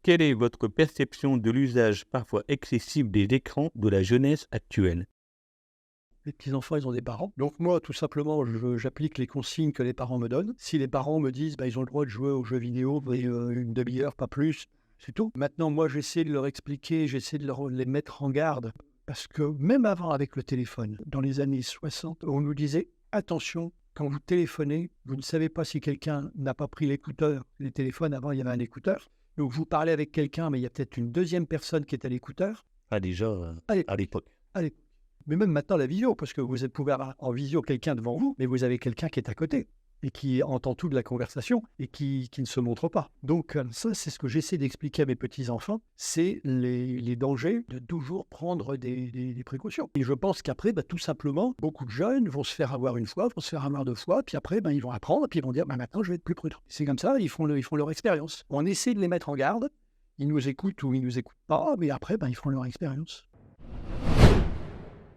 Quelle est votre perception de l'usage parfois excessif des écrans de la jeunesse actuelle? Les petits-enfants, ils ont des parents. Donc moi, tout simplement, j'applique les consignes que les parents me donnent. Si les parents me disent, ils ont le droit de jouer aux jeux vidéo, mais une demi-heure, pas plus, c'est tout. Maintenant, moi, j'essaie de leur expliquer, j'essaie de les mettre en garde. Parce que même avant, avec le téléphone, dans les années 60, on nous disait, attention, quand vous téléphonez, vous ne savez pas si quelqu'un n'a pas pris l'écouteur. Les téléphones, avant, il y avait un écouteur. Donc vous parlez avec quelqu'un, mais il y a peut-être une deuxième personne qui est à l'écouteur. Ah déjà, Allez, à l'époque. allez. Mais même maintenant, la visio, parce que pouvez avoir en visio quelqu'un devant vous, mais vous avez quelqu'un qui est à côté et qui entend toute la conversation et qui ne se montre pas. Donc ça, c'est ce que j'essaie d'expliquer à mes petits-enfants, c'est les dangers de toujours prendre des précautions. Et je pense qu'après, tout simplement, beaucoup de jeunes vont se faire avoir une fois, vont se faire avoir deux fois, puis après, ils vont apprendre, puis ils vont dire, maintenant, je vais être plus prudent. C'est comme ça, ils font leur expérience. On essaie de les mettre en garde, ils nous écoutent ou ils nous écoutent pas, mais après, ils font leur expérience.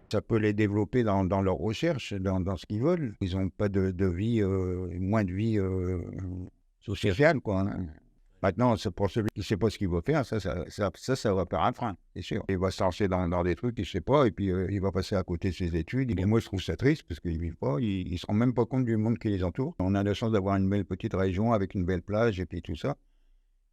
Ça peut les développer dans leurs recherches, dans ce qu'ils veulent. Ils n'ont pas de vie, moins de vie sociale, quoi. Hein. Maintenant, c'est pour celui qui ne sait pas ce qu'il veut faire, ça va faire un frein, c'est sûr. Il va se lancer dans des trucs qu'il ne sait pas, et puis il va passer à côté de ses études. Et moi, je trouve ça triste, parce qu'ils ne vivent pas, ils ne se rendent même pas compte du monde qui les entoure. On a la chance d'avoir une belle petite région avec une belle plage, et puis tout ça.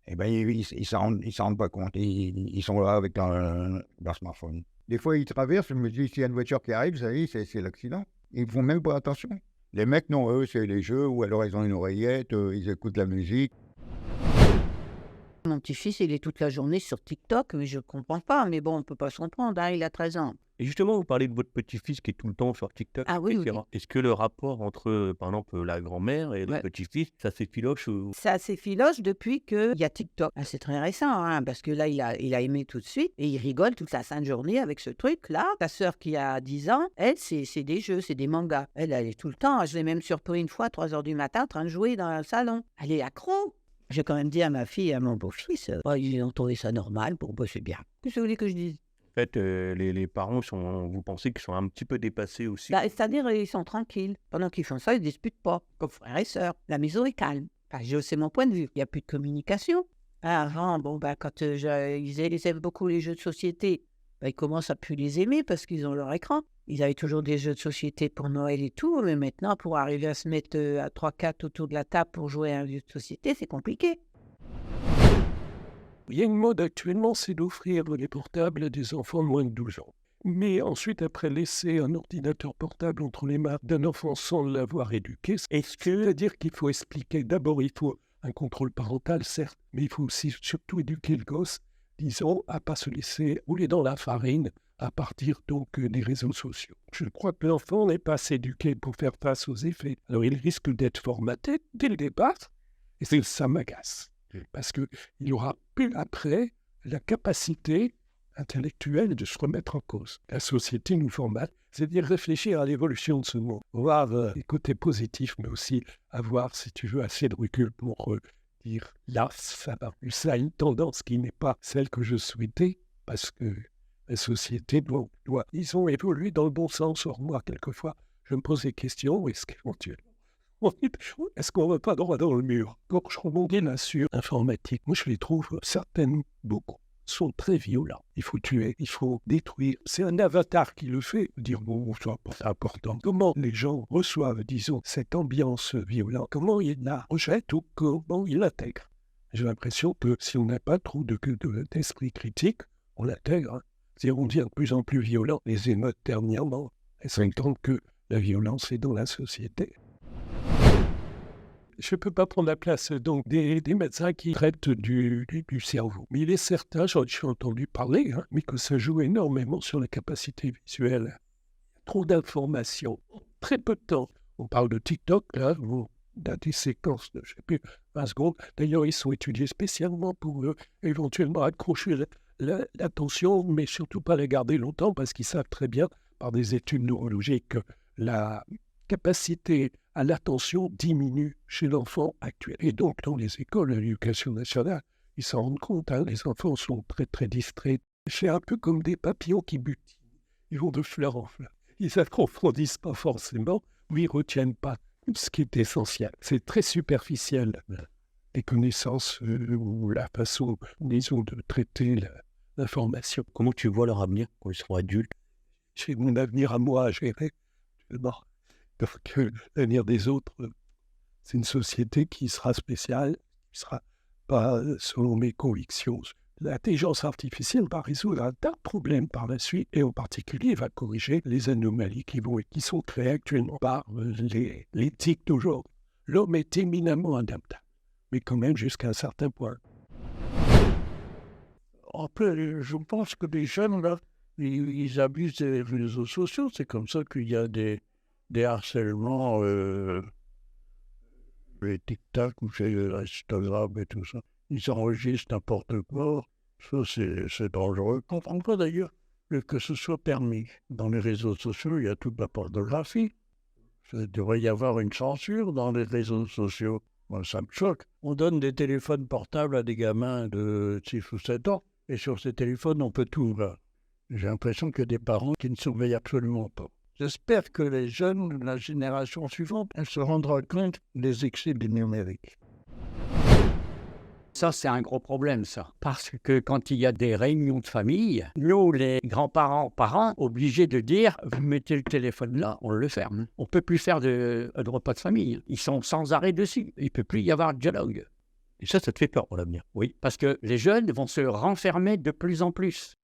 Eh bien, ils ne s'en rendent pas compte. Ils sont là avec leur smartphone. Des fois, ils traversent, je me dis, s'il y a une voiture qui arrive, ça y est, c'est l'accident. Ils ne font même pas attention. Les mecs, non, eux, c'est les jeux, ou alors ils ont une oreillette, ils écoutent la musique. Mon petit-fils, il est toute la journée sur TikTok, mais je ne comprends pas. Mais bon, on ne peut pas se comprendre, il a 13 ans. Et justement, vous parlez de votre petit-fils qui est tout le temps sur TikTok, Ah oui, etc. oui. Est-ce que le rapport entre, par exemple, la grand-mère et le Ouais. petit-fils, ça s'effiloche ou... Ça s'effiloche depuis qu'il y a TikTok. C'est très récent, parce que là, il a aimé tout de suite et il rigole toute la sainte journée avec ce truc-là. Ta sœur qui a 10 ans, elle, c'est des jeux, c'est des mangas. Elle est tout le temps. Je l'ai même surpris une fois, 3 heures du matin, en train de jouer dans le salon. Elle est accro. J'ai quand même dit à ma fille et à mon beau-fils, ils ont trouvé ça normal. Bon, c'est bien. Qu'est-ce que vous voulez que je dise? En fait, les parents, vous pensez qu'ils sont un petit peu dépassés aussi? C'est-à-dire, ils sont tranquilles. Pendant qu'ils font ça, ils ne disputent pas, comme frères et sœurs. La maison est calme. C'est mon point de vue. Il n'y a plus de communication. Avant, quand ils aiment beaucoup les jeux de société, ils commencent à plus les aimer parce qu'ils ont leur écran. Ils avaient toujours des jeux de société pour Noël et tout, mais maintenant, pour arriver à se mettre à 3-4 autour de la table pour jouer à un jeu de société, c'est compliqué. Il y a une mode actuellement, c'est d'offrir les portables à des enfants de moins de 12 ans. Mais ensuite, après laisser un ordinateur portable entre les mains d'un enfant sans l'avoir éduqué, c'est-à-dire qu'il faut expliquer, d'abord il faut un contrôle parental, certes, mais il faut aussi surtout éduquer le gosse, disons, à ne pas se laisser rouler dans la farine à partir donc des réseaux sociaux. Je crois que l'enfant n'est pas assez éduqué pour faire face aux effets. Alors il risque d'être formaté dès le départ, et ça m'agace. Parce qu'il aura plus après la capacité intellectuelle de se remettre en cause. La société nous formate, c'est-à-dire réfléchir à l'évolution de ce monde, voir les côtés positifs, mais aussi avoir, si tu veux, assez de recul pour dire là, ça a une tendance qui n'est pas celle que je souhaitais, parce que la société doit ils ont évolué dans le bon sens. Or, moi, quelquefois, je me pose des questions, est-ce qu'on ne va pas droit dans le mur? Quand je rebondis là-dessus, informatique, moi je les trouve, certaines, beaucoup, sont très violents. Il faut tuer, il faut détruire. C'est un avatar qui le fait, dire c'est important. Comment les gens reçoivent, disons, cette ambiance violente? Comment ils la rejettent ou comment ils l'intègrent? J'ai l'impression que si on n'a pas trop d'esprit critique, on l'intègre. C'est-à-dire on devient de plus en plus violent. Les émeutes dernièrement, elles s'entendent que la violence est dans la société. Je ne peux pas prendre la place donc des médecins qui traitent du cerveau. Mais il est certain, j'en ai entendu parler, mais que ça joue énormément sur la capacité visuelle. Trop d'informations, très peu de temps. On parle de TikTok, là, où on a des séquences de, 20 secondes. D'ailleurs, ils sont étudiés spécialement pour éventuellement accrocher l'attention, mais surtout pas la garder longtemps, parce qu'ils savent très bien, par des études neurologiques, que la capacité à l'attention diminue chez l'enfant actuel. Et donc, dans les écoles de l'éducation nationale, ils s'en rendent compte, les enfants sont très, très distraits. C'est un peu comme des papillons qui butinent. Ils vont de fleur en fleur. Ils n'approfondissent pas forcément, ou ils ne retiennent pas ce qui est essentiel. C'est très superficiel. les connaissances ou la façon, disons, de traiter l'information. Comment tu vois leur avenir quand ils seront adultes? C'est mon avenir à moi à gérer. Bon. Donc, l'avenir des autres, c'est une société qui sera spéciale, qui sera pas selon mes convictions. L'intelligence artificielle va résoudre un tas de problèmes par la suite et en particulier va corriger les anomalies qui sont créées actuellement par l'éthique d'aujourd'hui. L'homme est éminemment adaptable, mais quand même jusqu'à un certain point. Après, je pense que les jeunes, là, ils abusent des réseaux sociaux. C'est comme ça qu'il y a des harcèlements, les TikTok ou chez Instagram et tout ça. Ils enregistrent n'importe quoi. Ça, c'est dangereux. Je ne comprends pas d'ailleurs que ce soit permis. Dans les réseaux sociaux, il y a toute la pornographie. Il devrait y avoir une censure dans les réseaux sociaux. Moi, ça me choque. On donne des téléphones portables à des gamins de 6 ou 7 ans. Et sur ces téléphones, on peut tout voir. J'ai l'impression qu'il y a des parents qui ne surveillent absolument pas. J'espère que les jeunes, la génération suivante, elle se rendra compte des excès du numérique. Ça, c'est un gros problème, ça. Parce que quand il y a des réunions de famille, nous, les grands-parents, parents, obligés de dire « Vous mettez le téléphone là, on le ferme. » On ne peut plus faire de repas de famille. Ils sont sans arrêt dessus. Il ne peut plus y avoir de dialogue. Et ça te fait peur pour l'avenir? Oui, parce que les jeunes vont se renfermer de plus en plus.